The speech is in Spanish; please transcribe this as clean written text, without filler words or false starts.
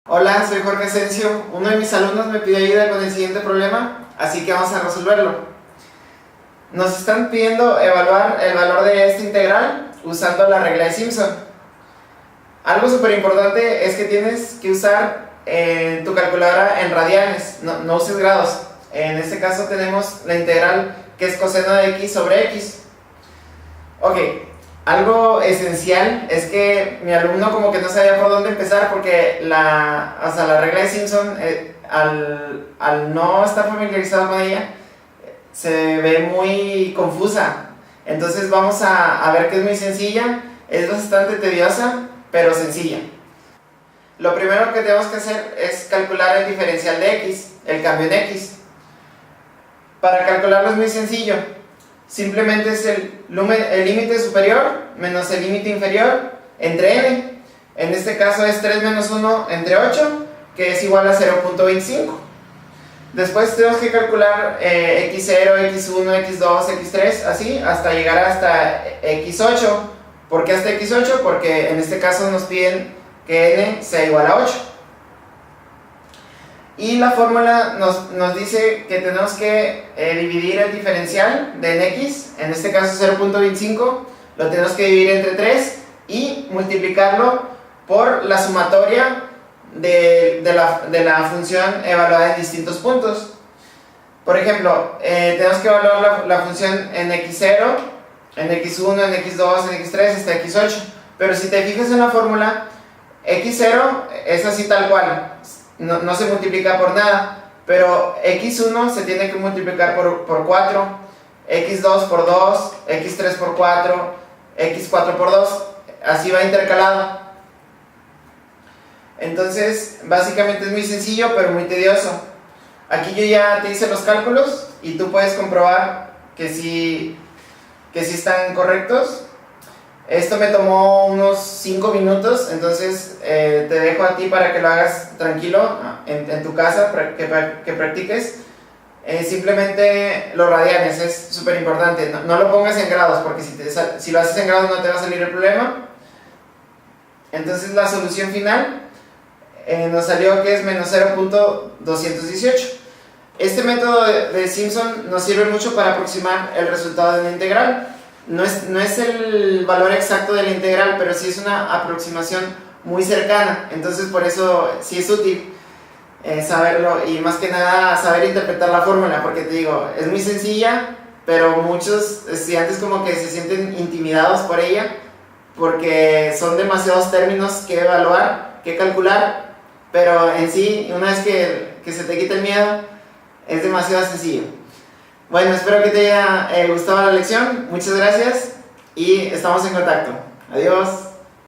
Hola, soy Jorge Asensio. Uno de mis alumnos me pidió ayuda con el siguiente problema, así que vamos a resolverlo. Nos están pidiendo evaluar el valor de esta integral usando la regla de Simpson. Algo súper importante es que tienes que usar tu calculadora en radianes, no uses grados. En este caso tenemos la integral que es coseno de x sobre x. Ok. Algo esencial es que mi alumno como que no sabía por dónde empezar porque la regla de Simpson, al no estar familiarizado con ella, se ve muy confusa. Entonces vamos a ver que es muy sencilla, es bastante tediosa, pero sencilla. Lo primero que tenemos que hacer es calcular el diferencial de x, el cambio en x. Para calcularlo es muy sencillo. Simplemente es el límite superior menos el límite inferior entre n. En este caso es 3 menos 1 entre 8, que es igual a 0.25. Después tenemos que calcular x0, x1, x2, x3, así, hasta llegar hasta x8. ¿Por qué hasta x8? Porque en este caso nos piden que n sea igual a 8. Y la fórmula nos dice que tenemos que dividir el diferencial de en x, en este caso 0.25, lo tenemos que dividir entre 3 y multiplicarlo por la sumatoria de la función evaluada en distintos puntos. Por ejemplo, tenemos que evaluar la función en x0, en x1, en x2, en x3 hasta x8. Pero si te fijas en la fórmula, x0 es así tal cual. No se multiplica por nada, pero x1 se tiene que multiplicar por 4, x2 por 2, x3 por 4, x4 por 2, así va intercalado. Entonces, básicamente es muy sencillo, pero muy tedioso. Aquí yo ya te hice los cálculos y tú puedes comprobar que sí están correctos. Esto me tomó unos 5 minutos, entonces te dejo a ti para que lo hagas tranquilo en tu casa, que practiques. Simplemente los radianes es súper importante, no lo pongas en grados, porque si lo haces en grados no te va a salir el problema. Entonces la solución final nos salió que es menos 0.218. Este método de Simpson nos sirve mucho para aproximar el resultado de una integral. No es el valor exacto de la integral, pero sí es una aproximación muy cercana. Entonces por eso sí es útil saberlo, y más que nada saber interpretar la fórmula, porque te digo, es muy sencilla, pero muchos estudiantes como que se sienten intimidados por ella, porque son demasiados términos que evaluar, que calcular, pero en sí, una vez que se te quita el miedo, es demasiado sencillo. Bueno, espero que te haya gustado la lección. Muchas gracias y estamos en contacto. Adiós.